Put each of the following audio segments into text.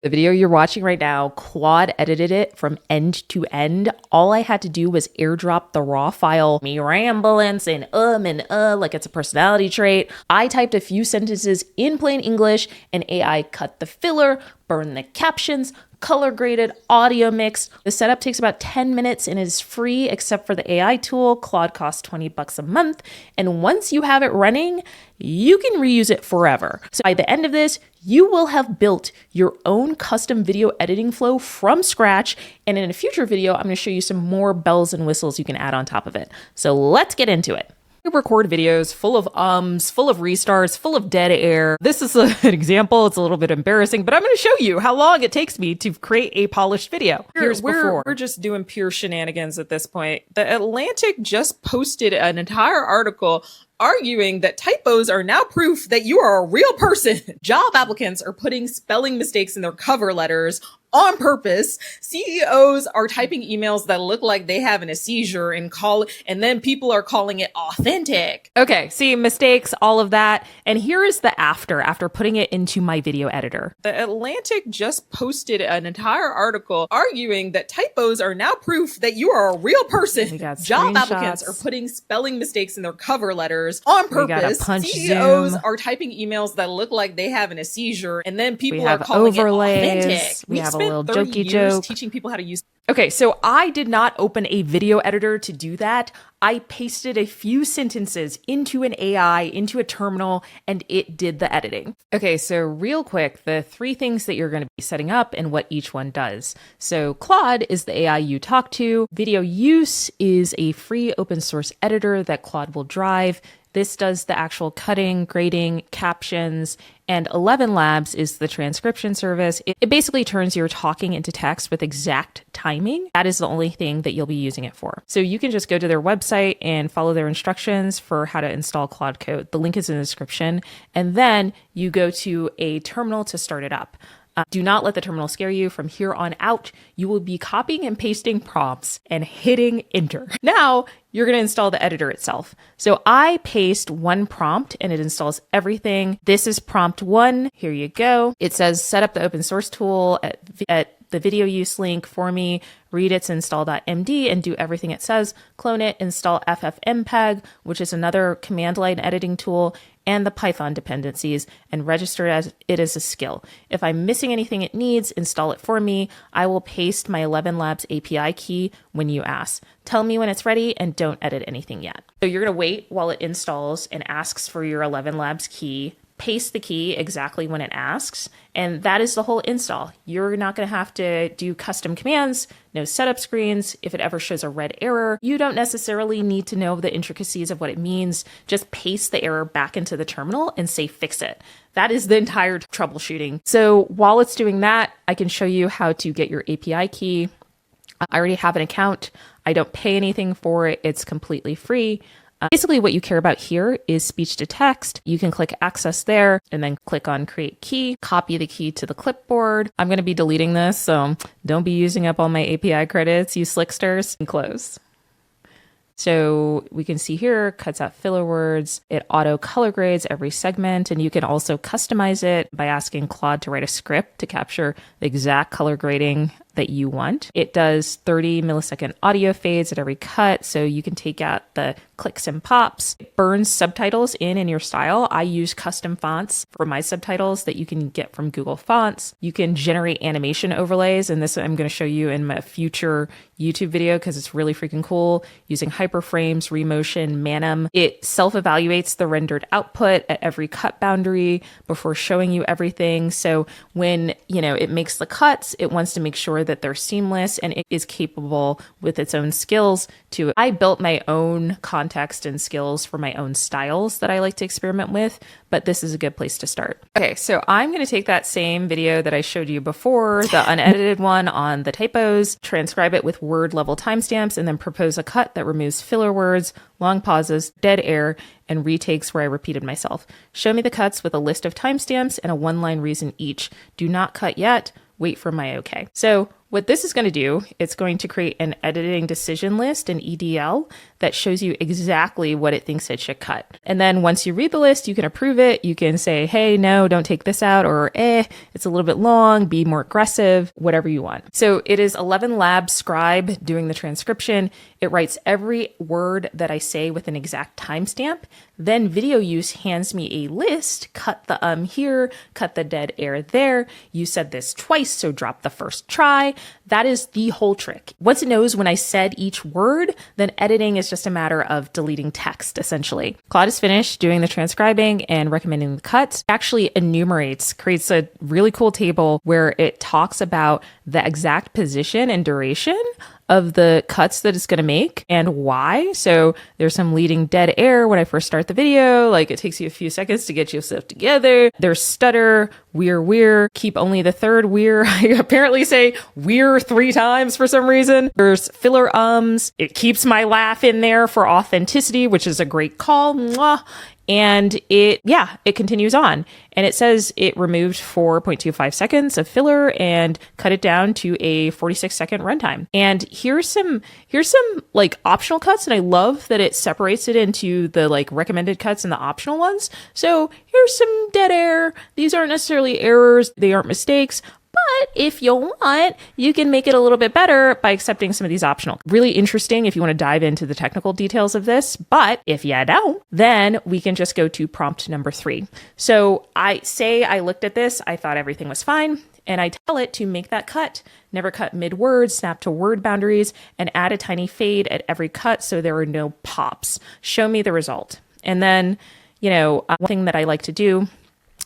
The video you're watching right now, Claude edited it from end to end. All I had to do was airdrop the raw file, me rambling and like it's a personality trait. I typed a few sentences in plain English and AI cut the filler, burned the captions, color graded, audio mixed. The setup takes about 10 minutes and is free except for the AI tool. Claude costs $20 a month. And once you have it running, you can reuse it forever. So by the end of this, you will have built your own custom video editing flow from scratch. And in a future video, I'm going to show you some more bells and whistles you can add on top of it. So let's get into it. Record videos full of ums, full of restarts, full of dead air. This is an example. It's a little bit embarrassing, but I'm going to show you how long it takes me to create a polished video. We're just doing pure shenanigans at this point. The Atlantic just posted an entire article arguing that typos are now proof that you are a real person. Job applicants are putting spelling mistakes in their cover letters on purpose. CEOs are typing emails that look like they having a seizure and then people are calling it authentic. Okay, see, mistakes, all of that. And here is the after putting it into my video editor. The Atlantic just posted an entire article arguing that typos are now proof that you are a real person. Job applicants are putting spelling mistakes in their cover letters on purpose. CEOs are typing emails that look like they having a seizure and then people are calling overlays. It authentic. We have a little jokey joke teaching people how to use. Okay, so I did not open a video editor to do that. I pasted a few sentences into an AI, into a terminal, and it did the editing. Okay, so real quick, the three things that you're going to be setting up and what each one does. So Claude is the AI you talk to. Video Use is a free open source editor that Claude will drive. This does the actual cutting, grading, captions, and ElevenLabs is the transcription service. It basically turns your talking into text with exact timing. That is the only thing that you'll be using it for. So you can just go to their website and follow their instructions for how to install Claude Code. The link is in the description. And then you go to a terminal to start it up. Do not let the terminal scare you. From here on out, you will be copying and pasting prompts and hitting enter. Now, you're going to install the editor itself. So I paste one prompt and it installs everything. This is prompt 1. Here you go. It says set up the open source tool at the video use link for me, read its install.md and do everything it says, clone it, install ffmpeg, which is another command line editing tool, and the Python dependencies, and register it as a skill. If I'm missing anything it needs, install it for me. I will paste my ElevenLabs API key when you ask. Tell me when it's ready and don't edit anything yet. So you're going to wait while it installs and asks for your ElevenLabs key. Paste the key exactly when it asks, and that is the whole install. You're not going to have to do custom commands, no setup screens. If it ever shows a red error, you don't necessarily need to know the intricacies of what it means. Just paste the error back into the terminal and say fix it. That is the entire troubleshooting. So while it's doing that, I can show you how to get your API key. I already have an account. I don't pay anything for it. It's completely free. Basically, what you care about here is speech to text. You can click access there and then click on create key, copy the key to the clipboard. I'm going to be deleting this, so don't be using up all my API credits, you slicksters, and close. So we can see here, cuts out filler words. It auto color grades every segment, and you can also customize it by asking Claude to write a script to capture the exact color grading that you want. It does 30 millisecond audio fades at every cut, so you can take out the clicks and pops. It burns subtitles in your style. I use custom fonts for my subtitles that you can get from Google Fonts. You can generate animation overlays, and this I'm going to show you in my future YouTube video because it's really freaking cool, using hyperframes, remotion, Manum. It self-evaluates the rendered output at every cut boundary before showing you everything. So when, it makes the cuts, it wants to make sure that they're seamless and it is capable with its own skills to. I built my own context and skills for my own styles that I like to experiment with, but this is a good place to start. Okay, so I'm going to take that same video that I showed you before, the unedited one on the typos, transcribe it with word level timestamps, and then propose a cut that removes filler words, long pauses, dead air, and retakes where I repeated myself. Show me the cuts with a list of timestamps and a one-line reason each. Do not cut yet. Wait for my okay. So what this is going to do, it's going to create an editing decision list, an EDL, that shows you exactly what it thinks it should cut. And then once you read the list, you can approve it. You can say, hey, no, don't take this out, or it's a little bit long, be more aggressive, whatever you want. So it is ElevenLabs Scribe doing the transcription. It writes every word that I say with an exact timestamp. Then Video Use hands me a list, cut the here, cut the dead air there. You said this twice, so drop the first try. That is the whole trick. Once it knows when I said each word, then editing is just a matter of deleting text, essentially. Claude is finished doing the transcribing and recommending the cuts. It actually enumerates, creates a really cool table where it talks about the exact position and duration of the cuts that it's going to make and why. So there's some leading dead air when I first start the video, like it takes you a few seconds to get yourself together. There's stutter, weir, keep only the third weir. I apparently say weir 3 times for some reason. There's filler ums. It keeps my laugh in there for authenticity, which is a great call. Mwah. And it continues on. And it says it removed 4.25 seconds of filler and cut it down to a 46-second runtime. And here's some like optional cuts. And I love that it separates it into the like recommended cuts and the optional ones. So here's some dead air. These aren't necessarily errors. They aren't mistakes. But if you want, you can make it a little bit better by accepting some of these optional. Really interesting if you want to dive into the technical details of this. But if you don't, then we can just go to prompt number 3. So I looked at this, I thought everything was fine, and I tell it to make that cut. Never cut mid-word, snap to word boundaries, and add a tiny fade at every cut so there are no pops. Show me the result. And then, one thing that I like to do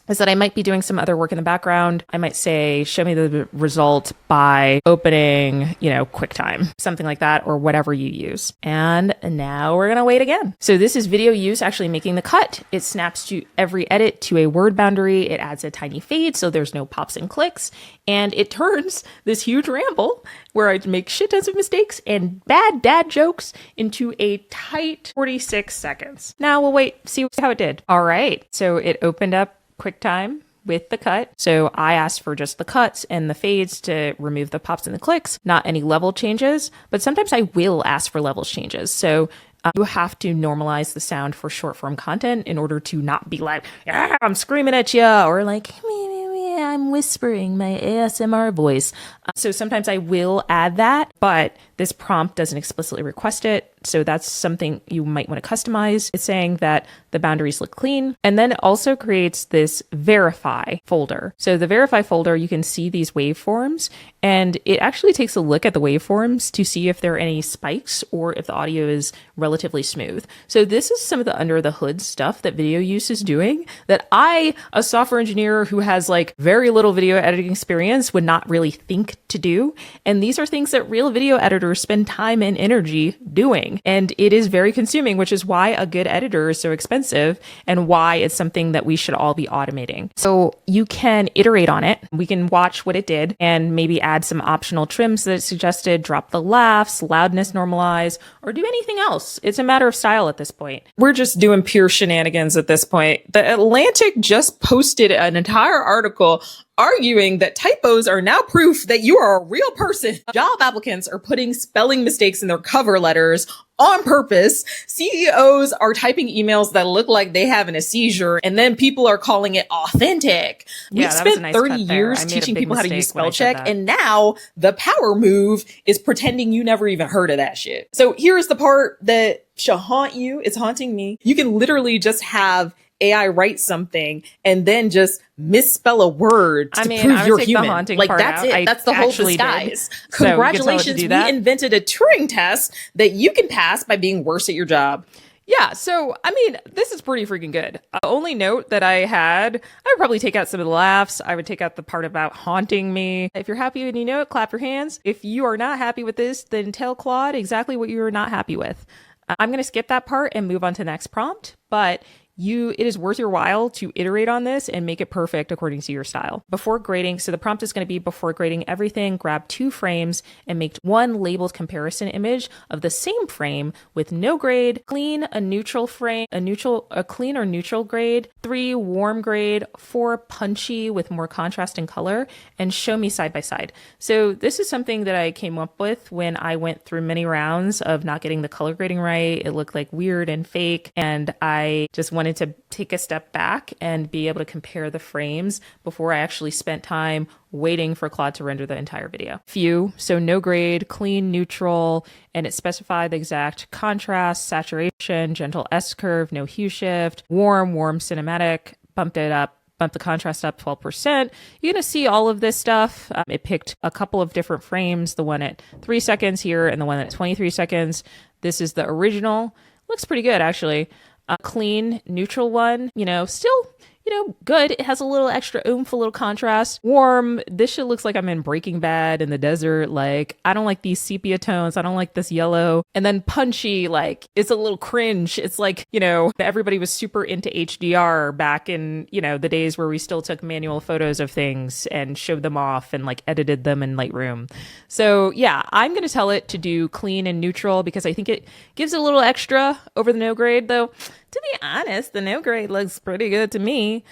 is that I might be doing some other work in the background. I might say, show me the result by opening, QuickTime, something like that, or whatever you use. And now we're going to wait again. So this is Video Use actually making the cut. It snaps to every edit to a word boundary. It adds a tiny fade so there's no pops and clicks. And it turns this huge ramble where I make shit tons of mistakes and bad dad jokes into a tight 46 seconds. Now we'll wait, see how it did. All right. So it opened up QuickTime with the cut. So I asked for just the cuts and the fades to remove the pops and the clicks, not any level changes, but sometimes I will ask for levels changes. So you have to normalize the sound for short form content in order to not be like, I'm screaming at you, or like, I'm whispering my ASMR voice. So sometimes I will add that, but this prompt doesn't explicitly request it. So that's something you might want to customize. It's saying that the boundaries look clean. And then it also creates this verify folder. So the verify folder, you can see these waveforms, and it actually takes a look at the waveforms to see if there are any spikes or if the audio is relatively smooth. So this is some of the under the hood stuff that Video Use is doing that I, a software engineer who has like very little video editing experience, would not really think to do. And these are things that real video editors spend time and energy doing. And it is very consuming, which is why a good editor is so expensive and why it's something that we should all be automating. So you can iterate on it. We can watch what it did and maybe add some optional trims that it suggested, drop the laughs, loudness normalize, or do anything else. It's a matter of style at this point. We're just doing pure shenanigans at this point. The Atlantic just posted an entire article arguing that typos are now proof that you are a real person. Job applicants are putting spelling mistakes in their cover letters on purpose. CEOs are typing emails that look like they having a seizure, and then people are calling it authentic. We spent 30 years teaching people how to use spell check, and now the power move is pretending you never even heard of that shit. So here's the part that shall haunt you. It's haunting me. You can literally just have AI write something and then just misspell a word to prove you're human. Like that's it. That's the whole disguise. Congratulations, we invented a Turing test that you can pass by being worse at your job. Yeah, so, this is pretty freaking good. Only note that I would probably take out some of the laughs. I would take out the part about haunting me. If you're happy and you know it, clap your hands. If you are not happy with this, then tell Claude exactly what you're not happy with. I'm going to skip that part and move on to the next prompt, but it is worth your while to iterate on this and make it perfect according to your style. Before grading, so the prompt is going to be, before grading everything, grab 2 frames and make 1 labeled comparison image of the same frame with no grade, clean, a neutral frame, a clean or neutral grade, 3 warm grade, 4 punchy with more contrast and color, and show me side by side. So this is something that I came up with when I went through many rounds of not getting the color grading right. It looked like weird and fake, and I just wanted to take a step back and be able to compare the frames before I actually spent time waiting for Claude to render the entire video. Few, so no grade, clean, neutral, and it specified the exact contrast, saturation, gentle S-curve, no hue shift, warm cinematic, bumped it up, bump the contrast up 12%. You're going to see all of this stuff. It picked a couple of different frames, the one at 3 seconds here and the one at 23 seconds. This is the original. Looks pretty good, actually. A clean, neutral one, still, good. It has a little extra oomph, a little contrast. Warm, this shit looks like I'm in Breaking Bad in the desert. Like, I don't like these sepia tones. I don't like this yellow. And then punchy, like, it's a little cringe. It's like, everybody was super into HDR back in, the days where we still took manual photos of things and showed them off and like edited them in Lightroom. So yeah, I'm going to tell it to do clean and neutral because I think it gives a little extra over the no grade, though. To be honest, the no grade looks pretty good to me.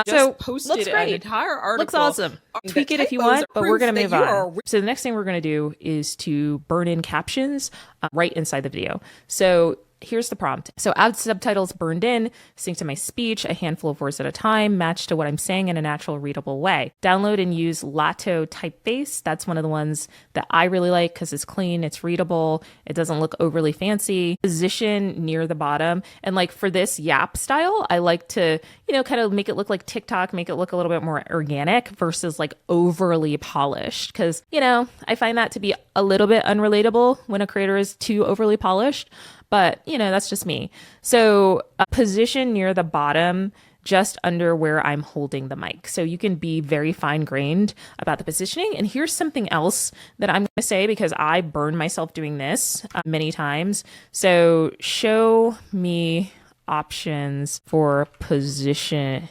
So posted an entire article. Looks awesome. Tweak it if you want, but we're going to move on. So the next thing we're going to do is to burn in captions right inside the video. So here's the prompt. So add subtitles burned in, sync to my speech, a handful of words at a time, match to what I'm saying in a natural, readable way. Download and use Lato typeface. That's one of the ones that I really like because it's clean, it's readable, it doesn't look overly fancy. Position near the bottom. And like for this Yap style, I like to, kind of make it look like TikTok, make it look a little bit more organic versus like overly polished. Because, I find that to be a little bit unrelatable when a creator is too overly polished. But, that's just me. So position near the bottom, just under where I'm holding the mic. So you can be very fine grained about the positioning. And here's something else that I'm going to say because I burned myself doing this many times. So show me options for positioning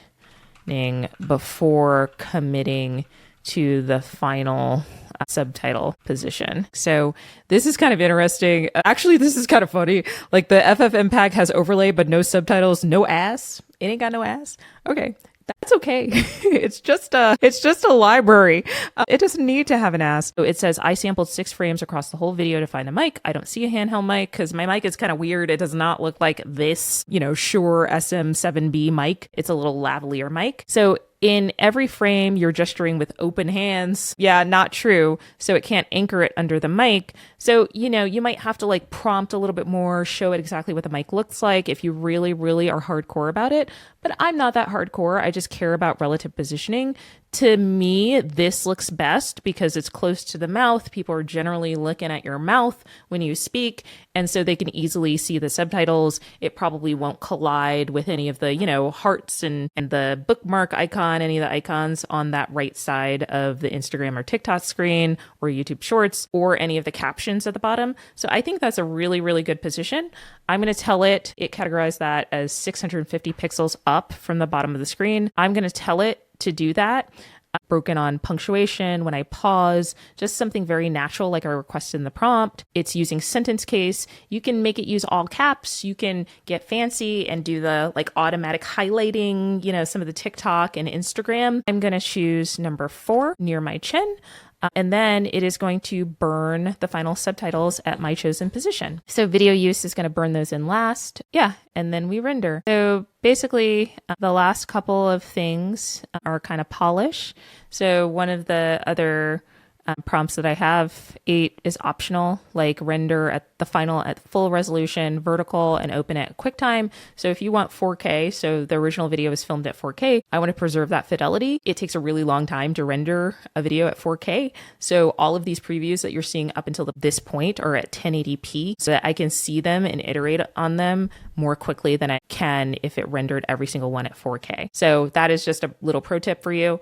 before committing to the final subtitle position. So this is kind of interesting. Actually, this is kind of funny. Like the FFmpeg has overlay, but no subtitles, no ass. It ain't got no ass. Okay. That's okay. It's just a library. It doesn't need to have an ass. So it says I sampled 6 frames across the whole video to find a mic. I don't see a handheld mic because my mic is kind of weird. It does not look like this, Shure SM7B mic. It's a little lavalier mic. So in every frame, you're gesturing with open hands. Yeah, not true. So it can't anchor it under the mic. So, you might have to like prompt a little bit more, show it exactly what the mic looks like if you really, really are hardcore about it. But I'm not that hardcore. I just care about relative positioning. To me, this looks best because it's close to the mouth. People are generally looking at your mouth when you speak, and so they can easily see the subtitles. It probably won't collide with any of the, hearts and the bookmark icon, any of the icons on that right side of the Instagram or TikTok screen or YouTube Shorts or any of the captions at the bottom. So I think that's a really, really good position. I'm going to tell it categorized that as 650 pixels up from the bottom of the screen. I'm going to tell it to do that. Broken on punctuation, when I pause, just something very natural like I requested in the prompt. It's using sentence case. You can make it use all caps. You can get fancy and do the like automatic highlighting, some of the TikTok and Instagram. I'm going to choose number 4 near my chin. And then it is going to burn the final subtitles at my chosen position. So video use is going to burn those in last. Yeah. And then we render. So basically the last couple of things are kind of polish. So one of the other prompts that I have, 8 is optional, like render at the final at full resolution, vertical, and open at QuickTime. So if you want 4K, so the original video is filmed at 4K, I want to preserve that fidelity. It takes a really long time to render a video at 4K. So all of these previews that you're seeing up until this point are at 1080p so that I can see them and iterate on them more quickly than I can if it rendered every single one at 4K. So that is just a little pro tip for you.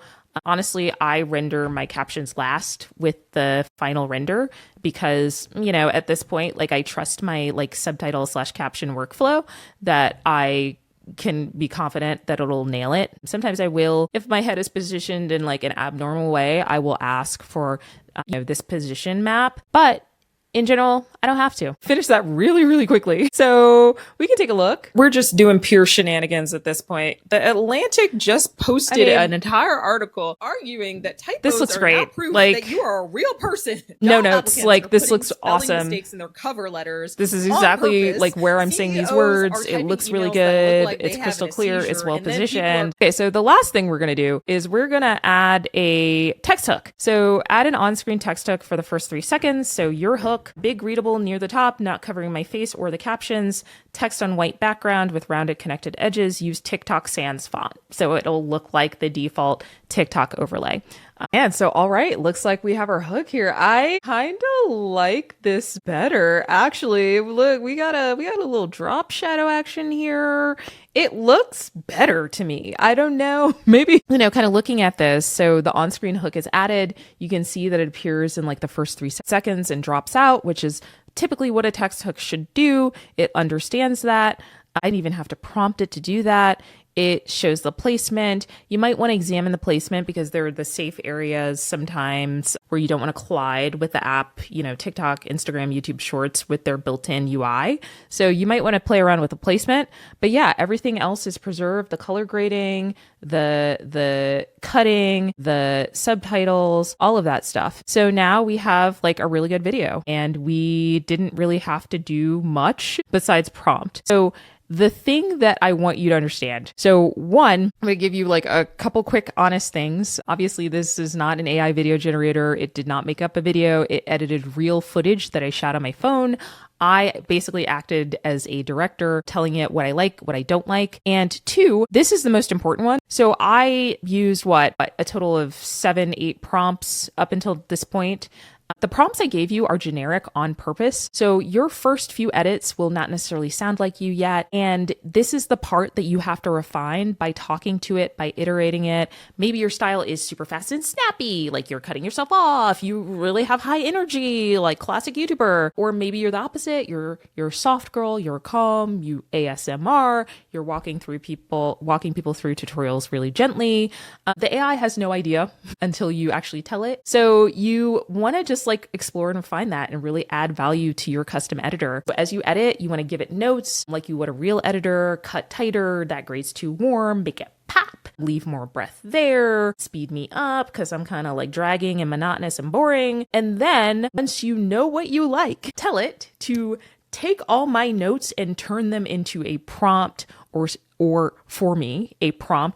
Honestly, I render my captions last with the final render because, at this point, like I trust my like subtitle / caption workflow that I can be confident that it'll nail it. Sometimes I will, if my head is positioned in like an abnormal way, I will ask for this position map. But in general, I don't have to. Finish that really, really quickly. So we can take a look. We're just doing pure shenanigans at this point. The Atlantic just posted an entire article arguing that typos looks are great. not proof Like, that you are a real person. No notes. Like, this looks awesome. Mistakes in their cover letters. This is exactly like where I'm saying these words. It looks really good. Like it's crystal clear. It's well positioned. Okay, so the last thing we're going to do is we're going to add a text hook. So add an on-screen text hook for the first 3 seconds. So your hook, big readable near the top, not covering my face or the captions, text on white background with rounded connected edges, use TikTok sans font. So it'll look like the default TikTok overlay. And so, all right, looks like we have our hook here. I kind of like this better. Actually, look, we got a little drop shadow action here. It looks better to me. I don't know. Maybe, kind of looking at this. So the on-screen hook is added. You can see that it appears in like the first 3 seconds and drops out, which is typically what a text hook should do. It understands that. I didn't even have to prompt it to do that. It shows the placement. You might want to examine the placement because there are the safe areas sometimes where you don't want to collide with the app, TikTok, Instagram, YouTube Shorts with their built-in UI. So you might want to play around with the placement. But yeah, everything else is preserved. The color grading, the cutting, the subtitles, all of that stuff. So now we have like a really good video and we didn't really have to do much besides prompt. So the thing that I want you to understand. So one, I'm going to give you like a couple quick honest things. Obviously, this is not an AI video generator. It did not make up a video. It edited real footage that I shot on my phone. I basically acted as a director, telling it what I like, what I don't like. And 2, this is the most important one. So I used a total of 7, 8 prompts up until this point. The prompts I gave you are generic on purpose. So your first few edits will not necessarily sound like you yet. And this is the part that you have to refine by talking to it, by iterating it. Maybe your style is super fast and snappy, like you're cutting yourself off. You really have high energy, like classic YouTuber. Or maybe you're the opposite. You're a soft girl, you're calm, you ASMR, you're walking people through tutorials really gently. The AI has no idea until you actually tell it. So you want to just like explore and refine that and really add value to your custom editor. But as you edit, you want to give it notes like you would a real editor, cut tighter, that grade's too warm, make it pop, leave more breath there, speed me up because I'm kind of like dragging and monotonous and boring. And then once you know what you like, tell it to take all my notes and turn them into a prompt or for me, a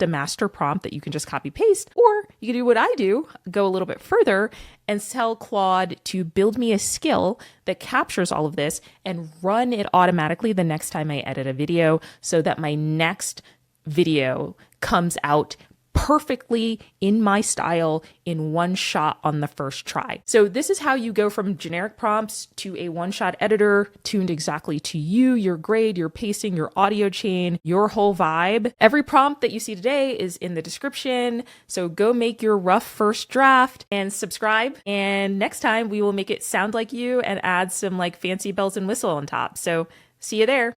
master prompt that you can just copy paste, or you can do what I do, go a little bit further and tell Claude to build me a skill that captures all of this and run it automatically the next time I edit a video so that my next video comes out perfectly in my style in one shot on the first try. So this is how you go from generic prompts to a one-shot editor tuned exactly to you, your grade, your pacing, your audio chain, your whole vibe. Every prompt that you see today is in the description. So go make your rough first draft and subscribe. And next time we will make it sound like you and add some like fancy bells and whistle on top. So see you there.